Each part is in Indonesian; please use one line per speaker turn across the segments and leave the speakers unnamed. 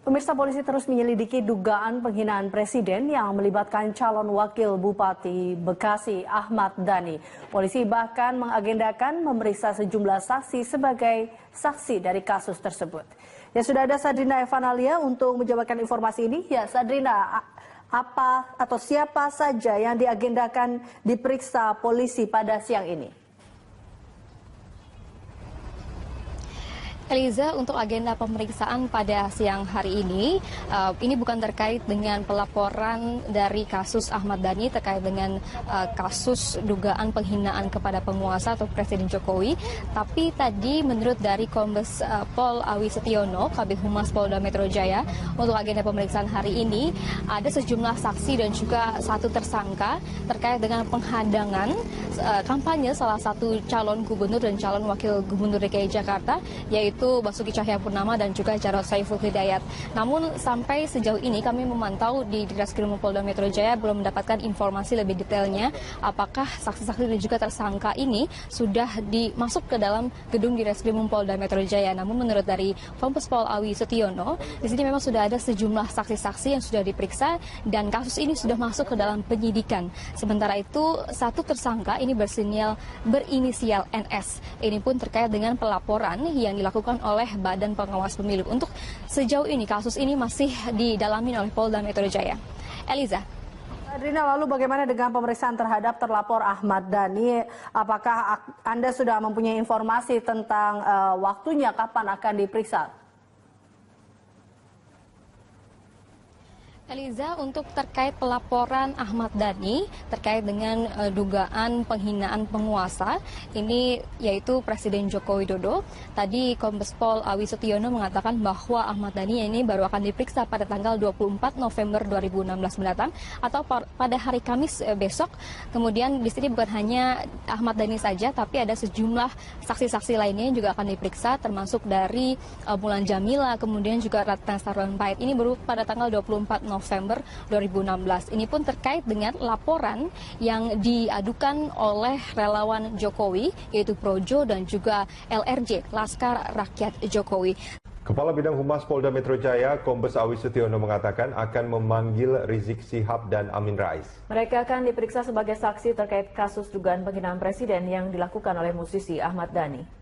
Pemirsa, polisi terus menyelidiki dugaan penghinaan presiden yang melibatkan calon wakil Bupati Bekasi Ahmad Dhani. Polisi bahkan mengagendakan memeriksa sejumlah saksi sebagai saksi dari kasus tersebut. Ya, sudah ada Sadrina Evanalia untuk menjabarkan informasi ini. Ya, Sadrina, apa atau siapa saja yang diagendakan diperiksa polisi pada siang ini?
Eliza, untuk agenda pemeriksaan pada siang hari ini bukan terkait dengan pelaporan dari kasus Ahmad Dhani terkait dengan kasus dugaan penghinaan kepada penguasa atau Presiden Jokowi. Tapi tadi menurut dari Kombes Pol Awi Setiono, Kabid Humas Polda Metro Jaya, untuk agenda pemeriksaan hari ini ada sejumlah saksi dan juga satu tersangka terkait dengan penghadangan kampanye salah satu calon gubernur dan calon wakil gubernur DKI Jakarta, yaitu Basuki Cahayapurnama dan juga Jarod Saiful Hidayat. Namun sampai sejauh ini kami memantau di Ditreskrimum Polda Metro Jaya belum mendapatkan informasi lebih detailnya apakah saksi-saksi dan juga tersangka ini sudah dimasuk ke dalam gedung Ditreskrimum Polda Metro Jaya. Namun menurut dari Kombes Pol Awi Setiono, di sini memang sudah ada sejumlah saksi-saksi yang sudah diperiksa dan kasus ini sudah masuk ke dalam penyidikan. Sementara itu satu tersangka ini berinisial NS. Ini pun terkait dengan pelaporan yang dilakukan oleh Badan Pengawas Pemilu. Untuk sejauh ini kasus ini masih didalami oleh Polda Metro Jaya. Eliza.
Adrina, lalu bagaimana dengan pemeriksaan terhadap terlapor Ahmad Dhani? Apakah Anda sudah mempunyai informasi tentang waktunya kapan akan diperiksa?
Eliza, untuk terkait pelaporan Ahmad Dhani terkait dengan dugaan penghinaan penguasa, ini yaitu Presiden Joko Widodo. Tadi Kombes Pol Awi Setiono mengatakan bahwa Ahmad Dhani ini baru akan diperiksa pada tanggal 24 November 2016 mendatang atau pada hari Kamis besok. Kemudian di sini bukan hanya Ahmad Dhani saja, tapi ada sejumlah saksi-saksi lainnya yang juga akan diperiksa, termasuk dari Mulan Jamila, kemudian juga Ratna Sarumpait. Ini baru pada tanggal 24 November 2016. Ini pun terkait dengan laporan yang diadukan oleh relawan Jokowi, yaitu Projo dan juga LRJ, Laskar Rakyat Jokowi.
Kepala Bidang Humas Polda Metro Jaya, Kombes Awi Setiono mengatakan akan memanggil Rizik Syihab dan Amin Rais.
Mereka akan diperiksa sebagai saksi terkait kasus dugaan penghinaan presiden yang dilakukan oleh musisi Ahmad Dhani.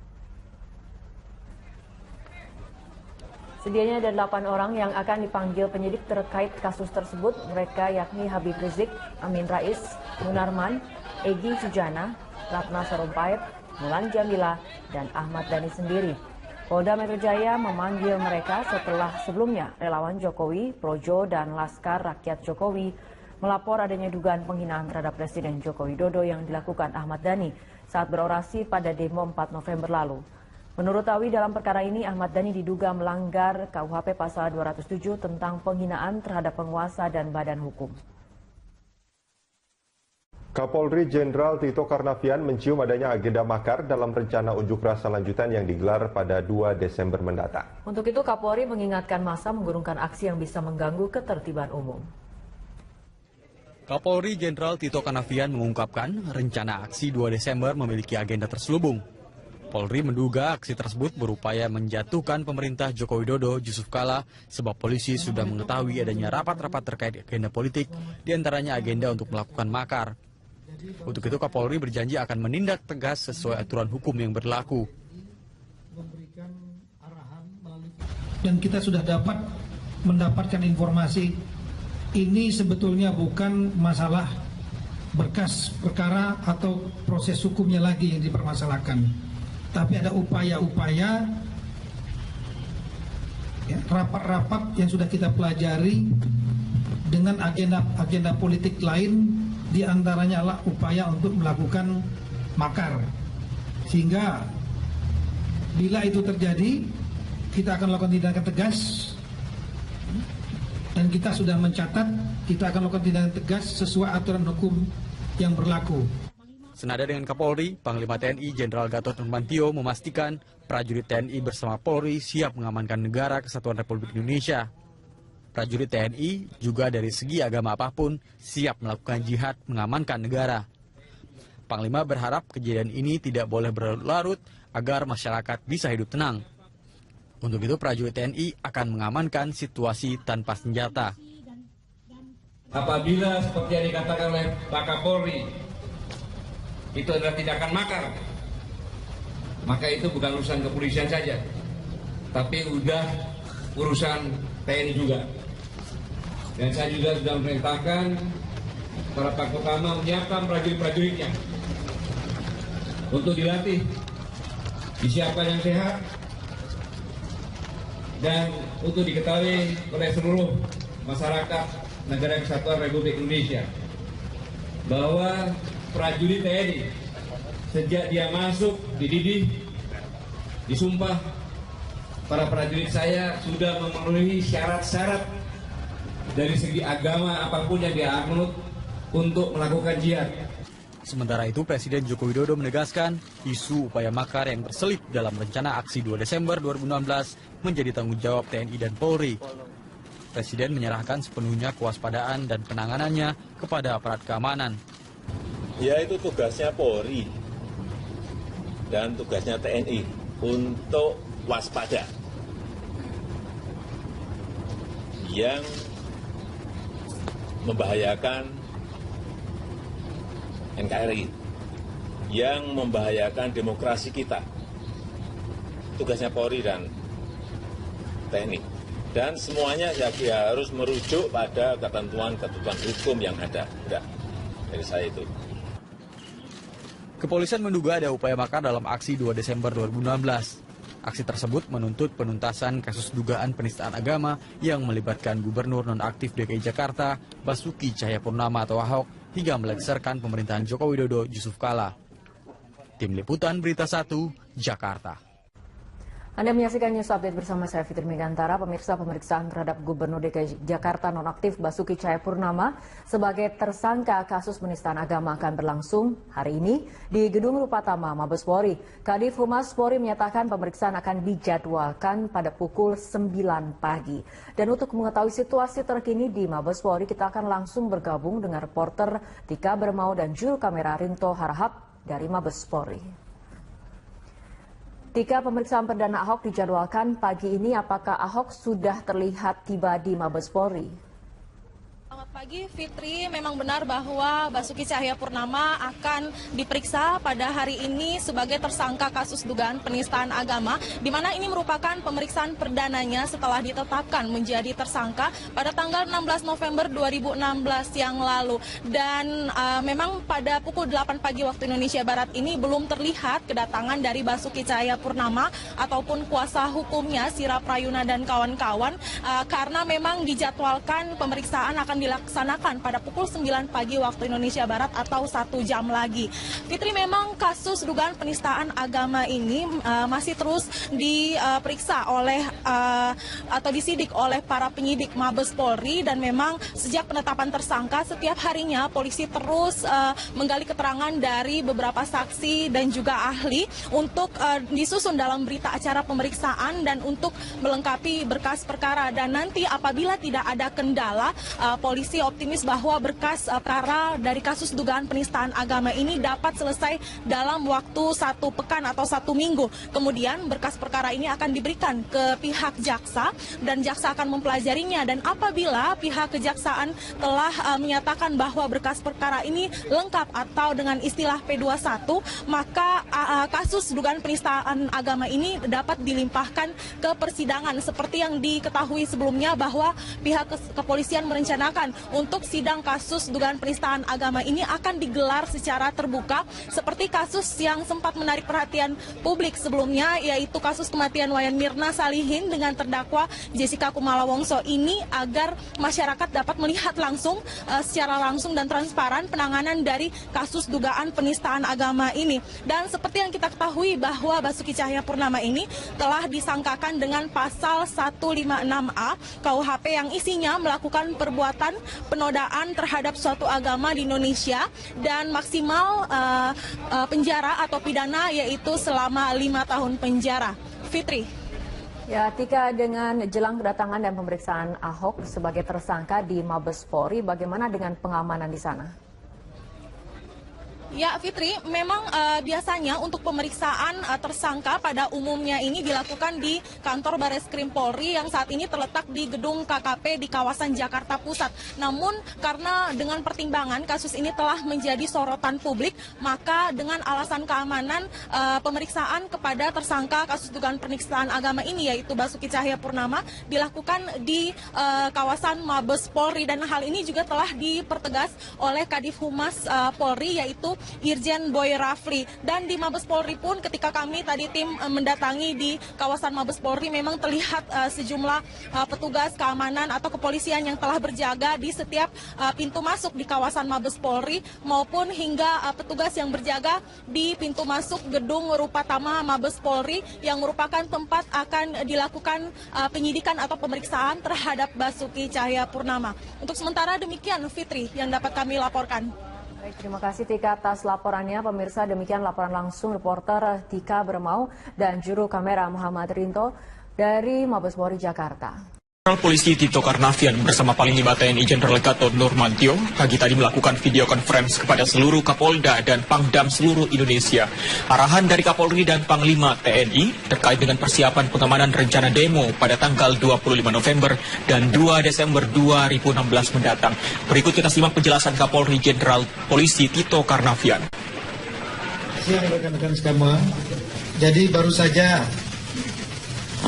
Sedianya ada 8 orang yang akan dipanggil penyidik terkait kasus tersebut. Mereka yakni Habib Rizik, Amin Rais, Munarman, Egy Sujana, Ratna Sarumpait, Mulan Jamila, dan Ahmad Dhani sendiri. Polda Metro Jaya memanggil mereka setelah sebelumnya relawan Jokowi, Projo, dan Laskar Rakyat Jokowi melapor adanya dugaan penghinaan terhadap Presiden Joko Widodo yang dilakukan Ahmad Dhani saat berorasi pada demo 4 November lalu. Menurut Awi, dalam perkara ini Ahmad Dhani diduga melanggar KUHP pasal 207 tentang penghinaan terhadap penguasa dan badan hukum.
Kapolri Jenderal Tito Karnavian mencium adanya agenda makar dalam rencana unjuk rasa lanjutan yang digelar pada 2 Desember mendatang.
Untuk itu Kapolri mengingatkan massa menggurungkan aksi yang bisa mengganggu ketertiban umum.
Kapolri Jenderal Tito Karnavian mengungkapkan rencana aksi 2 Desember memiliki agenda terselubung. Polri menduga aksi tersebut berupaya menjatuhkan pemerintah Joko Widodo Yusuf Kala sebab polisi sudah mengetahui adanya rapat-rapat terkait agenda politik, diantaranya agenda untuk melakukan makar. Untuk itu Kapolri berjanji akan menindak tegas sesuai aturan hukum yang berlaku.
Dan kita sudah mendapatkan informasi ini sebetulnya bukan masalah berkas perkara atau proses hukumnya lagi yang dipermasalahkan. Tapi ada upaya-upaya rapat-rapat yang sudah kita pelajari dengan agenda politik lain, diantaranya adalah upaya untuk melakukan makar. Sehingga bila itu terjadi, kita akan lakukan tindakan tegas, dan kita sudah mencatat, kita akan lakukan tindakan tegas sesuai aturan hukum yang berlaku.
Senada dengan Kapolri, Panglima TNI Jenderal Gatot Nurmantio memastikan prajurit TNI bersama Polri siap mengamankan negara kesatuan Republik Indonesia. Prajurit TNI juga dari segi agama apapun siap melakukan jihad mengamankan negara. Panglima berharap kejadian ini tidak boleh berlarut agar masyarakat bisa hidup tenang. Untuk itu prajurit TNI akan mengamankan situasi tanpa senjata.
Apabila seperti yang dikatakan oleh Pak Kapolri, itu adalah tindakan makar, maka itu bukan urusan kepolisian saja, tapi udah urusan TNI juga. Dan saya juga sudah memerintahkan para Pakotama menyiapkan prajurit-prajuritnya untuk dilatih, disiapkan yang sehat, dan untuk diketahui oleh seluruh masyarakat Negara Kesatuan Republik Indonesia bahwa prajurit TNI sejak dia masuk dididik, disumpah, para prajurit saya sudah memenuhi syarat-syarat dari segi agama apapun yang dia anut untuk melakukan jihad.
Sementara itu, Presiden Joko Widodo menegaskan isu upaya makar yang berselip dalam rencana aksi 2 Desember 2016 menjadi tanggung jawab TNI dan Polri. Presiden menyerahkan sepenuhnya kewaspadaan dan penanganannya kepada aparat keamanan.
Ya, itu tugasnya Polri dan tugasnya TNI untuk waspada. Yang membahayakan NKRI, yang membahayakan demokrasi kita. Tugasnya Polri dan TNI. Dan semuanya ya harus merujuk pada ketentuan-ketentuan hukum yang ada. Enggak, dari saya itu.
Kepolisian menduga ada upaya makar dalam aksi 2 Desember 2016. Aksi tersebut menuntut penuntasan kasus dugaan penistaan agama yang melibatkan Gubernur nonaktif DKI Jakarta, Basuki Cahayapurnama atau Ahok, hingga melengsarkan pemerintahan Joko Widodo Yusuf Kala. Tim Liputan Berita 1, Jakarta.
Anda menyaksikan News Update bersama saya Fitri Megantara. Pemirsa, pemeriksaan terhadap Gubernur DKI Jakarta nonaktif Basuki Cahayapurnama sebagai tersangka kasus penistaan agama akan berlangsung hari ini di Gedung Rupatama Mabes Polri. Kadif Humas Polri menyatakan pemeriksaan akan dijadwalkan pada pukul 9 pagi. Dan untuk mengetahui situasi terkini di Mabes Polri, kita akan langsung bergabung dengan reporter Tika Bermau dan juru kamera Rinto Harahap dari Mabes Polri. Tika, pemeriksaan perdana Ahok dijadwalkan pagi ini. Apakah Ahok sudah terlihat tiba di Mabes Polri?
Selamat pagi Fitri, memang benar bahwa Basuki Cahayapurnama akan diperiksa pada hari ini sebagai tersangka kasus dugaan penistaan agama, di mana ini merupakan pemeriksaan perdananya setelah ditetapkan menjadi tersangka pada tanggal 16 November 2016 yang lalu. Dan memang pada pukul 8 pagi waktu Indonesia Barat ini belum terlihat kedatangan dari Basuki Cahayapurnama ataupun kuasa hukumnya Sira Prayuna dan kawan-kawan, karena memang dijadwalkan pemeriksaan akan dilaksanakan pada pukul 9 pagi waktu Indonesia Barat atau 1 jam lagi. Fitri, memang kasus dugaan penistaan agama ini masih terus diperiksa oleh atau disidik oleh para penyidik Mabes Polri, dan memang sejak penetapan tersangka setiap harinya polisi terus menggali keterangan dari beberapa saksi dan juga ahli untuk disusun dalam berita acara pemeriksaan dan untuk melengkapi berkas perkara. Dan nanti apabila tidak ada kendala, polisi optimis bahwa berkas perkara dari kasus dugaan penistaan agama ini dapat selesai dalam waktu 1 pekan atau 1 minggu. Kemudian berkas perkara ini akan diberikan ke pihak jaksa dan jaksa akan mempelajarinya, dan apabila pihak kejaksaan telah menyatakan bahwa berkas perkara ini lengkap atau dengan istilah P21, maka kasus dugaan penistaan agama ini dapat dilimpahkan ke persidangan. Seperti yang diketahui sebelumnya bahwa pihak kepolisian merencanakan untuk sidang kasus dugaan penistaan agama ini akan digelar secara terbuka, seperti kasus yang sempat menarik perhatian publik sebelumnya, yaitu kasus kematian Wayan Mirna Salihin dengan terdakwa Jessica Kumala Wongso ini, agar masyarakat dapat melihat langsung secara langsung dan transparan penanganan dari kasus dugaan penistaan agama ini. Dan seperti yang kita ketahui bahwa Basuki Cahayapurnama ini telah disangkakan dengan pasal 156A KUHP yang isinya melakukan perbuatan penodaan terhadap suatu agama di Indonesia, dan maksimal penjara atau pidana yaitu selama 5 tahun penjara. Fitri.
Ya, Tika, dengan jelang kedatangan dan pemeriksaan Ahok sebagai tersangka di Mabes Polri, bagaimana dengan pengamanan di sana?
Ya, Fitri, memang biasanya untuk pemeriksaan tersangka pada umumnya ini dilakukan di kantor Bareskrim Polri yang saat ini terletak di gedung KKP di kawasan Jakarta Pusat. Namun karena dengan pertimbangan kasus ini telah menjadi sorotan publik, maka dengan alasan keamanan pemeriksaan kepada tersangka kasus dugaan penistaan agama ini yaitu Basuki Cahayapurnama dilakukan di kawasan Mabes Polri, dan hal ini juga telah dipertegas oleh Kadif Humas Polri yaitu Irjen Boy Rafli. Dan di Mabes Polri pun ketika kami tadi tim mendatangi di kawasan Mabes Polri memang terlihat sejumlah petugas keamanan atau kepolisian yang telah berjaga di setiap pintu masuk di kawasan Mabes Polri maupun hingga petugas yang berjaga di pintu masuk gedung Rupatama Mabes Polri yang merupakan tempat akan dilakukan penyidikan atau pemeriksaan terhadap Basuki Cahayapurnama. Untuk sementara demikian, Fitri, yang dapat kami laporkan.
Baik, terima kasih Tika atas laporannya. Pemirsa, demikian laporan langsung reporter Tika Bermau dan juru kamera Muhammad Rinto dari Mabes Polri Jakarta.
Jenderal Polisi Tito Karnavian bersama Panglima TNI Jenderal Gatot Nurmantio pagi tadi melakukan video conference kepada seluruh Kapolda dan Pangdam seluruh Indonesia. Arahan dari Kapolri dan Panglima TNI terkait dengan persiapan pengamanan rencana demo pada tanggal 25 November dan 2 Desember 2016 mendatang. Berikut kita simak penjelasan Kapolri Jenderal Polisi Tito Karnavian.
Siang rekan-rekan semua. Jadi baru saja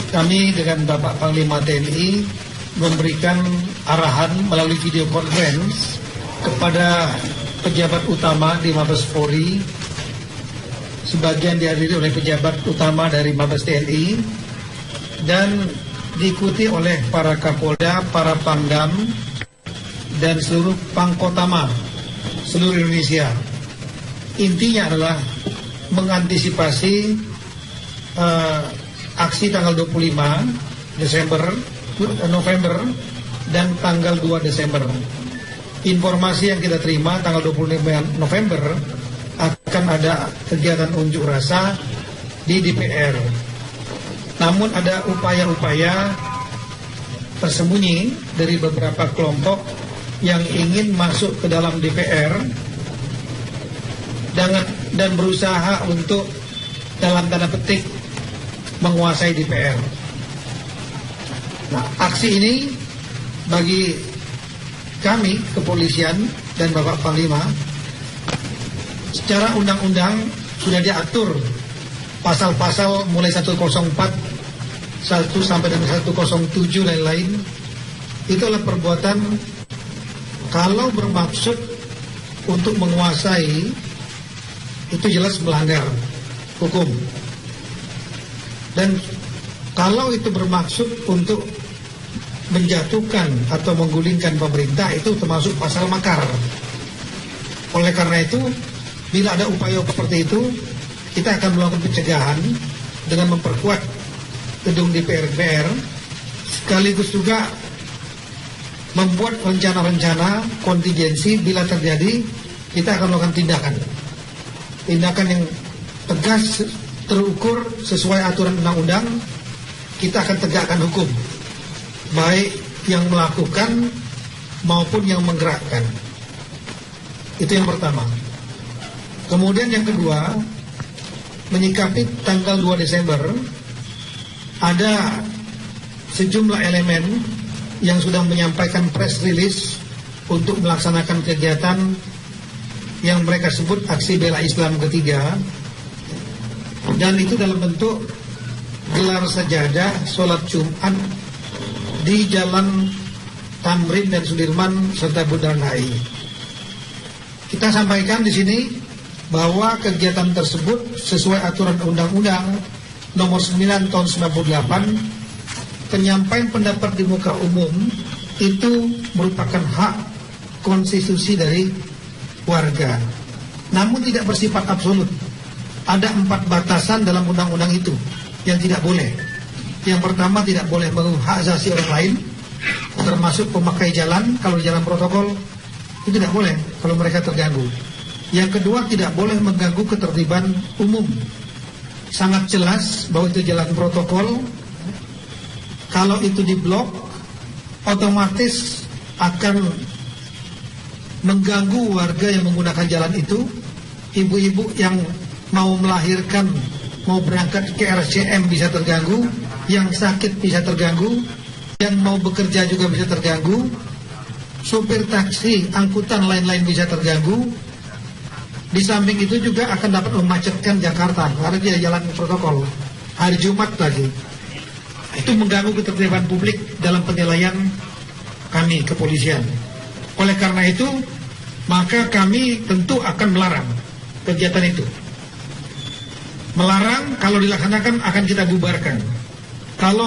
kami dengan Bapak Panglima TNI memberikan arahan melalui video conference kepada pejabat utama di Mabes Polri, sebagian dihadiri oleh pejabat utama dari Mabes TNI dan diikuti oleh para Kapolda, para Pangdam dan seluruh Pangkotama seluruh Indonesia. Intinya adalah mengantisipasi aksi tanggal 25 November dan tanggal 2 Desember. Informasi yang kita terima tanggal 25 November akan ada kegiatan unjuk rasa di DPR. Namun ada upaya-upaya tersembunyi dari beberapa kelompok yang ingin masuk ke dalam DPR dan berusaha untuk dalam tanda petik menguasai DPR. Nah, aksi ini bagi kami kepolisian dan Bapak Panglima secara undang-undang sudah diatur pasal-pasal mulai 104, 1 sampai dengan 107 lain-lain. Itu adalah perbuatan kalau bermaksud untuk menguasai, itu jelas melanggar hukum. Dan kalau itu bermaksud untuk menjatuhkan atau menggulingkan pemerintah, itu termasuk pasal makar. Oleh karena itu, bila ada upaya seperti itu, kita akan melakukan pencegahan dengan memperkuat gedung DPR, sekaligus juga membuat rencana-rencana kontingensi bila terjadi, kita akan melakukan tindakan yang tegas, terukur sesuai aturan undang-undang. Kita akan tegakkan hukum, baik yang melakukan maupun yang menggerakkan. Itu yang pertama. Kemudian yang kedua, menyikapi tanggal 2 Desember, ada sejumlah elemen yang sudah menyampaikan press release untuk melaksanakan kegiatan yang mereka sebut aksi bela Islam ketiga. Dan itu dalam bentuk gelar sajadah, sholat Jumat di Jalan Tamrin dan Sudirman serta Bundaran HI. Kita sampaikan di sini bahwa kegiatan tersebut sesuai aturan Undang-Undang Nomor 9 Tahun 98, penyampaian pendapat di muka umum itu merupakan hak konstitusi dari warga, namun tidak bersifat absolut. Ada 4 batasan dalam undang-undang itu yang tidak boleh. Yang pertama, tidak boleh mengganggu hak asasi orang lain, termasuk pemakai jalan. Kalau di jalan protokol itu tidak boleh kalau mereka terganggu. Yang kedua, tidak boleh mengganggu ketertiban umum. Sangat jelas bahwa itu jalan protokol. Kalau itu diblok, otomatis akan mengganggu warga yang menggunakan jalan itu. ibu-ibu yang mau melahirkan, mau berangkat ke RSCM bisa terganggu, yang sakit bisa terganggu, yang mau bekerja juga bisa terganggu, sopir taksi, angkutan lain-lain bisa terganggu. Di samping itu juga akan dapat memacetkan Jakarta karena dia jalan protokol. Hari Jumat lagi. Itu mengganggu ketertiban publik dalam penilaian kami kepolisian. Oleh karena itu, maka kami tentu akan melarang kegiatan itu. Melarang, kalau dilaksanakan akan kita bubarkan. Kalau